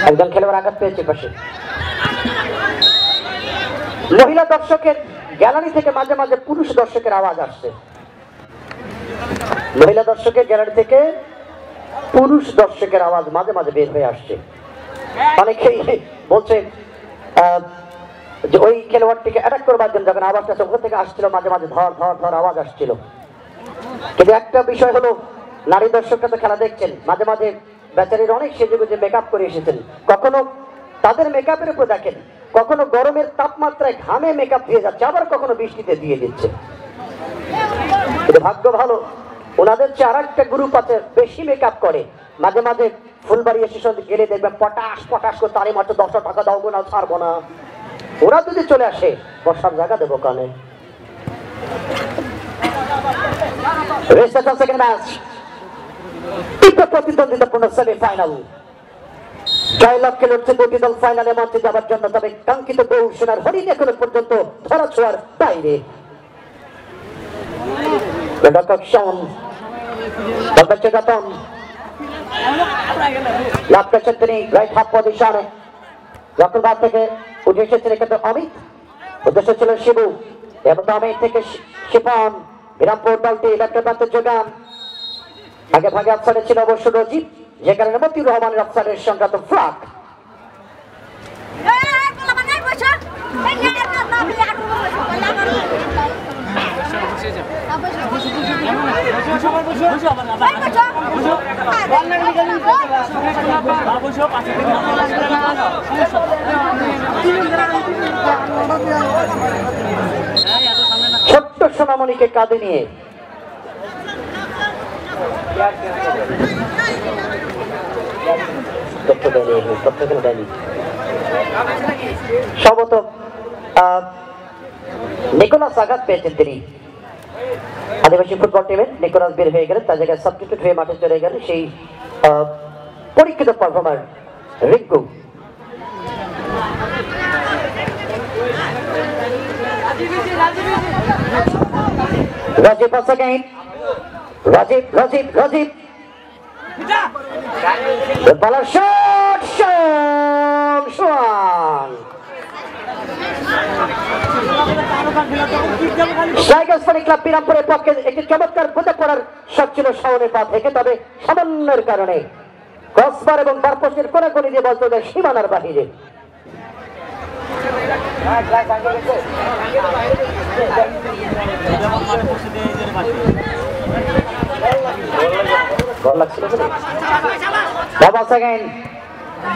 একজন খেলোয়াড় আঘাত পেয়েছে পাশে। মহিলা দর্শকের গ্যালারি থেকে মাঝে মাঝে পুরুষ দর্শকের আওয়াজ আসছে। মহিলা দর্শকের গ্যালারি থেকে পুরুষ দর্শকের আওয়াজ মাঝে মাঝে বের হয়ে আসছে। অনেকেই বলছে যে ওই খেলোয়াড়টিকে অ্যাটাক করবার জন্য যখন আওয়াজটা ওখান থেকে আসছিল মাঝে মাঝে ধর ধর ধর আওয়াজ আসছিল। কিন্তু একটা বিষয় হলো, নারী দর্শকরা তো খেলা দেখছেন, মাঝে মাঝে বেচারির অনেক সেজে গুজে মেকআপ করে এসেছেন। কখনো তাদের মেকআপের উপর দেখেন, কখনো গরমের তাপমাত্রায় ঘামে মেকআপ দিয়ে যাচ্ছে, আবার কখনো বৃষ্টিতে দিয়ে দিচ্ছে। কিন্তু ভাগ্য ভালো, ওনাদের যে আর একটা গ্রুপ আছে বেশি মেকআপ করে, মাঝে মাঝে ফুলবাড়ি স্টেশন গেলে দেখবেন পটাশ পটাশ করে তারই মাত্র 10 টাকা দাও না, ছাড়বো না। ওরা যদি চলে আসে বসার জায়গা দেবো কানে। সেকেন্ড ম্যাচ, প্রতিদ্বন্দ্বিতাপূর্ণ সেমিফাইনাল। জয়লাভকে লড়ছে দুটি দল ফাইনালে মঞ্চে যাবার জন্য, তবে কাঙ্ক্ষিত গোল সোনার হরিণ এখনো পর্যন্ত ধরা ছোঁয়ার বাইরে। লাভ করেছেন তিনি রাইট হাফ পজিশনে, রক্ষণভাগ থেকে উঠে এসেছেন এক্ষেত্রে অমিত, উদ্দেশ্য ছিল শিবু এবং অমিত থেকে শিপন। বিরামপুর দলটি লেফটের প্রান্তে যোগান, আগে ভাগে অফসাইডে ছিল অবশ্য রজিব, যে কারণে মতিউর রহমানের অফসাইডের সংক্রান্ত ফ্ল্যাগ। ছোট্ট সোনামণিকে কাঁধে নিয়ে সম্ভবত নিকোলাস আঘাত পেয়েছেন তিনি। আদিবাসী ফুটবল টিমের নিকোলাস বের হয়ে গেলেন, তার জায়গায় সাবস্টিটিউট হয়ে মাঠে চলে গেলেন সেই পরীক্ষিত পারফর্মার রিঙ্কু। রাজীব সেকেন্ড, রাজীব রাজীব রাজীব বলার শট, ক্লাব বিরামপুরের পক্ষে একটি চমৎকার বোঝা পড়ার শট ছিল শাওনের পা থেকে, তবে সামান্যের কারণে ক্রসবার এবং বারপোস্টের কোনাকুনি দিয়ে বলতে দেয় সীমানার বাহিরে।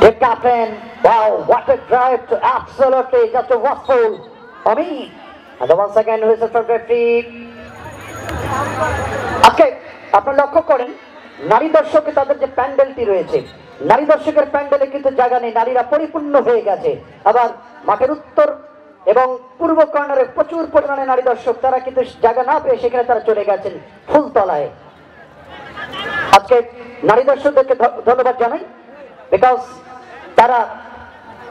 The captain, wow, what a drive to absolutely just a watchful for me. And once again, who is the third referee? Okay, আপনারা লক্ষ্য করেন নারী দর্শকে তাদের যে প্যান্ডেলটি রয়েছে, নারী দর্শকের প্যান্ডেলে কিন্তু জায়গা নেই, নারীরা পরিপূর্ণ হয়ে গেছে। আবার মাঠের উত্তর এবং পূর্ব কর্নারে প্রচুর পরিমাণে নারী দর্শক, তারা কিন্তু জায়গা না পেয়ে সেখানে তারা চলে গেছেন ফুলতলায়। আজকে নারী দর্শকদেরকে ধন্যবাদ জানাই, বিকজ তারা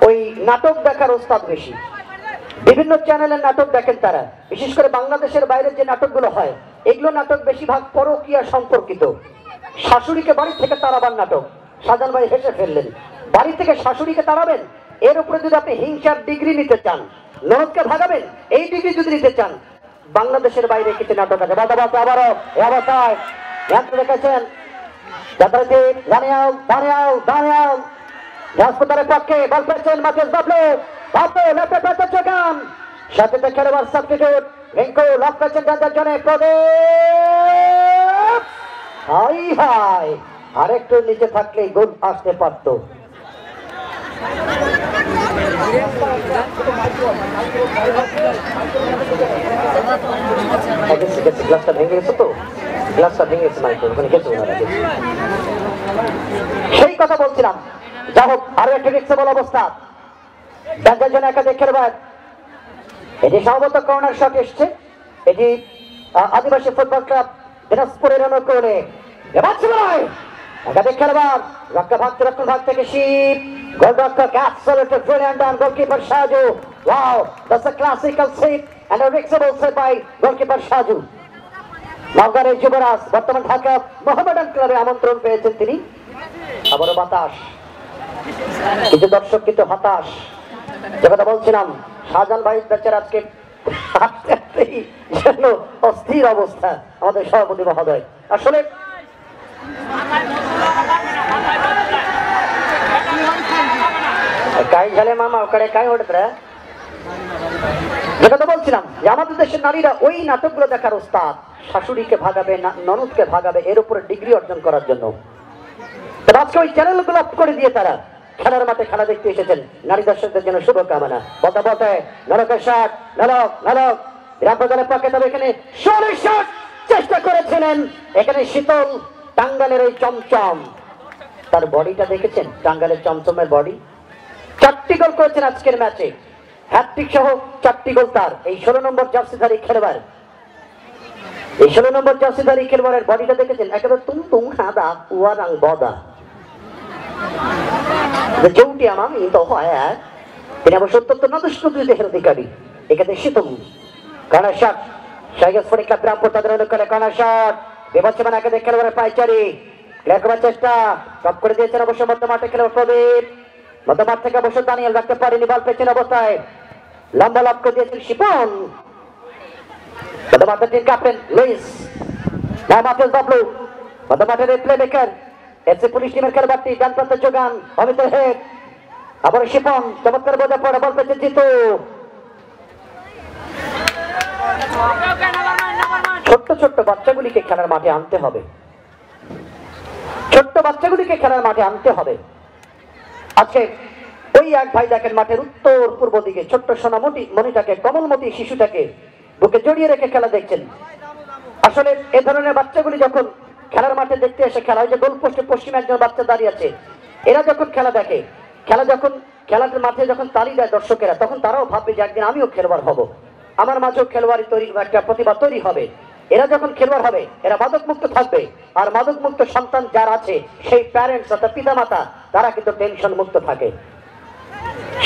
ওই নাটক দেখার ওস্তাদ বেশি, বিভিন্ন চ্যানেলের নাটক দেখেন তারা, বিশেষ করে বাংলাদেশের বাইরে যে নাটকগুলো হয় এগুলো নাটক বেশিরভাগ পরকীয়া সম্পর্কিত। শাশুড়িকে বাড়ি থেকে তাড়াবার নাটক, সাজান ভাই হেসে ফেললেন, বাড়ি থেকে শাশুড়িকে তাড়াবেন, এর উপরে যদি আপনি হিংসার ডিগ্রি নিতে চান, ননদকে ভাগাবেন এই ডিগ্রি যদি নিতে চান, বাংলাদেশের বাইরে কিছু নাটক আছে। আবারও এ অবস্থায় দেখেছেন যাত্রাদীপ দানিয়াল দানিয়াল দানিয়াল হাসপাতালের পক্ষে বল পেয়েছেন মাঝে বাবলু, বাবলু লেফটে পেতে চোখান, সাথে খেলোয়াড় সাবস্টিটিউট রিঙ্কু লক করেছেন ডান্ডার জনে প্রদীপ। হাই হাই, আরেকটু নিচে থাকলে গোল আসতে পারত। গ্লাসটা ভেঙে গেছে তো, গ্লাসটা ভেঙে গেছে মাইকেল, ওখানে গেছে সেই কথা বলছিলাম। যা হোক, আরো একটা রিক্সেবল অবস্থা, ডান্ডার জন্য একাধিক খেলোয়াড়। এটি সম্ভবত কর্নার শট এসছে, এটি আদিবাসী ফুটবল ক্লাব দিনাজপুরের অনুকূলে। একাধিক খেলোয়াড়, রক্ষণ ভাগ থেকে শিব, গোলরক্ষক absolutely brilliant, and goalkeeper Shaju. Wow, that's a classical save and a riskable save by goalkeeper Shaju. নওগাঁর যুবরাজ বর্তমান ঢাকা মোহামেডান ক্লাবে আমন্ত্রণ পেয়েছেন তিনি। আবারও বাতাস, কিছু দর্শক কিন্তু হতাশ, যে কথা বলছিলাম শাহজাহান ভাই বেচার আজকে যেন অস্থির অবস্থা। আমাদের সভাপতি মহোদয় আসলে কাই ঝালে মামা ওখানে কাই ওঠে। যে কথা বলছিলাম যে আমাদের দেশের নারীরা ওই নাটকগুলো দেখার ওস্তাদ, শাশুড়িকে ভাগাবে, ননদকে ভাগাবে, এর উপরে ডিগ্রি অর্জন করার জন্য। আজকে ওই চ্যানেলগুলো অফ করে দিয়ে তারা খেলার মাঠে খেলা দেখতে এসেছেন। নারী দর্শকদের জন্য শুভকামনা। বলতে বলতে নরকের শার্ট নরক নরক বিরামবাজারের পক্ষে তবে এখানে চেষ্টা করেছিলেন। এখানে শীতল টাঙ্গালের এই চমচম, তার বডিটা দেখেছেন? টাঙ্গালের চমচমের বডি। 4টি গোল করেছেন আজকের ম্যাচে, হ্যাটট্রিক সহ 4টি গোল তার। এই 16 নম্বর জার্সিধারী খেলোয়াড়, এই 16 নম্বর জার্সিধারী খেলোয়াড়ের বডিটা দেখেছেন? একেবারে তুং হাদা উয়ারাং বদা যেউটি আমার তো হয়। তিনি অবশ্য অত্যন্ত দেহের অধিকারী। এখানে শীতল কর্নার শট, শাইগাস ফরিক ক্লাব রামপুর তাদের অনুকূলে কর্নার শট। বিপজ্জমান একাধিক খেলোয়াড়ের পায়চারি, ক্লিয়ার করার চেষ্টা টপ করে দিয়েছেন অবশ্য মধ্যমাঠে খেলোয়াড় প্রদীপ। মধ্যমাঠ থেকে অবশ্য দানিয়েল রাখতে পারেনি, বল পেছনে অবস্থায় লম্বা লাভ করে দিয়েছেন শিপন। মধ্যমাঠের টিম ক্যাপ্টেন লুইস মাহমুদ বাবলু, মধ্যমাঠের প্লে মেকার এসি পুলিশ টিমের খেলোয়াড়টি ডান প্রান্তে যোগান অমিত হেড, আবার শিপন চমৎকার বোঝা পড়ে বল পেয়েছেন জিতু। ছোট্ট ছোট্ট বাচ্চাগুলিকে খেলার মাঠে আনতে হবে, ছোট্ট বাচ্চাগুলিকে খেলার মাঠে আনতে হবে। আজকে ওই এক ভাই দেখেন মাঠের উত্তর পূর্ব দিকে ছোট্ট সোনামতি মণিটাকে, কমলমতি শিশুটাকে বুকে জড়িয়ে রেখে খেলা দেখছেন। আসলে এ ধরনের বাচ্চাগুলি যখন খেলার মাঠে দেখতে এসে খেলা হয়, যে গোল পোস্টে পশ্চিমে একজন বাচ্চা দাঁড়িয়ে আছে, এরা যখন খেলা দেখে, খেলা যখন খেলার মাঠে যখন তালি দেয় দর্শকেরা, তখন তারাও ভাববে যে একদিন আমিও খেলোয়াড় হব, আমার মাঝেও খেলোয়াড়ি তৈরি একটা প্রতিভা তৈরি হবে। এরা যখন খেলোয়াড় হবে এরা মাদক মুক্ত থাকবে, আর মাদক মুক্ত সন্তান যারা আছে সেই প্যারেন্টস অর্থাৎ পিতা মাতা তারা কিন্তু টেনশন মুক্ত থাকে।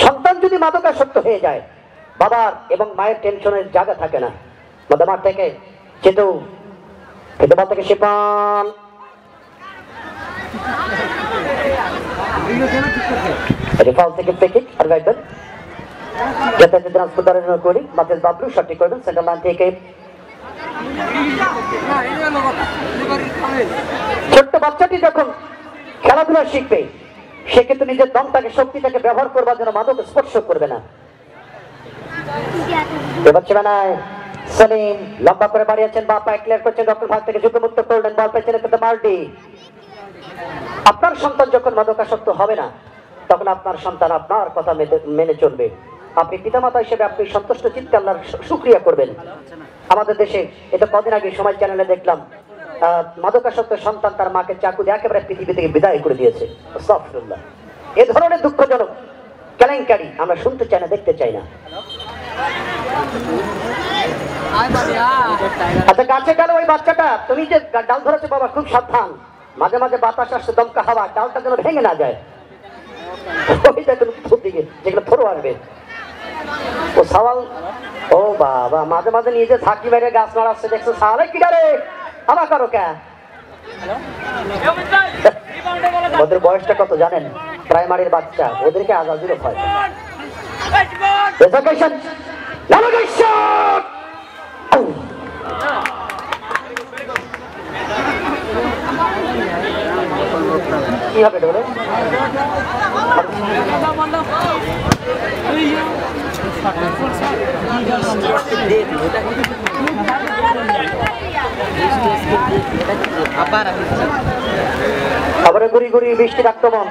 সন্তান যদি মাদকাসক্ত হয়ে যায়, বাবার এবং মায়ের টেনশনের জায়গা থাকে না। মধ্যমাঠ থেকে চেতু, বল থেকে শিপান, ফাউল থেকে ফ্রি কিক আর গাইবেন যাতে ট্রান্সপোর্টারের করি মাতেল বাবলু সঠিক করবেন সেন্টার লাইন থেকে। ছোট্ট বাচ্চাটি যখন খেলাধুলা শিখবে সে কিন্তু নিজের দমটাকে শক্তিটাকে ব্যবহার করবার জন্য মাদক স্পর্শ করবে না। সেলিম লম্বা করে বাড়িয়েছেন, বা পায়ে ক্লিয়ার করছেন, ডক্টর ভাগ থেকে ঝুঁকিমুক্ত করলেন, বল পেছনে কিন্তু মাল্টি। আপনার সন্তান যখন মাদকাসক্ত হবে না তখন আপনার সন্তান আপনার কথা মেনে চলবে। আপনি পিতামাতা হিসেবে আপনি সন্তুষ্ট চিত্তে আল্লাহর শুকরিয়া করবেন। আমাদের দেশে এটা কদিন আগে সময় চ্যানেলে দেখলাম, মাদকাসক্ত সন্তান তার মাকে চাকু দিয়ে একেবারে পৃথিবী থেকে বিদায় করে দিয়েছে। আস্তাগফিরুল্লাহ। এ ধরনের দুঃখজনক কেলেঙ্কারি আমরা শুনতে চাই না, দেখতে চাই না। আচ্ছা গাছে গেল ওই বাচ্চাটা, তুমি যে ডাল ধরেছো বাবা খুব সাবধান, মাঝে মাঝে বাতাস আসছে, দমকা হাওয়া, ডালটা যেন ভেঙে না যায়। ওই দেখুন দিকে যেগুলো থরো আসবে ও সওয়াল, ও বাবা মাঝে মাঝে নিজে থাকি বাইরে গাছ মারাচ্ছে, দেখছো সালে কিটা রে আমার কারো কে। ওদের বয়সটা কত জানেন? প্রাইমারির বাচ্চা, ওদেরকে আজাদিরও ভয়। কি হবে বলে আবার গুড়ি গুড়ি বৃষ্টির আক্রমণ।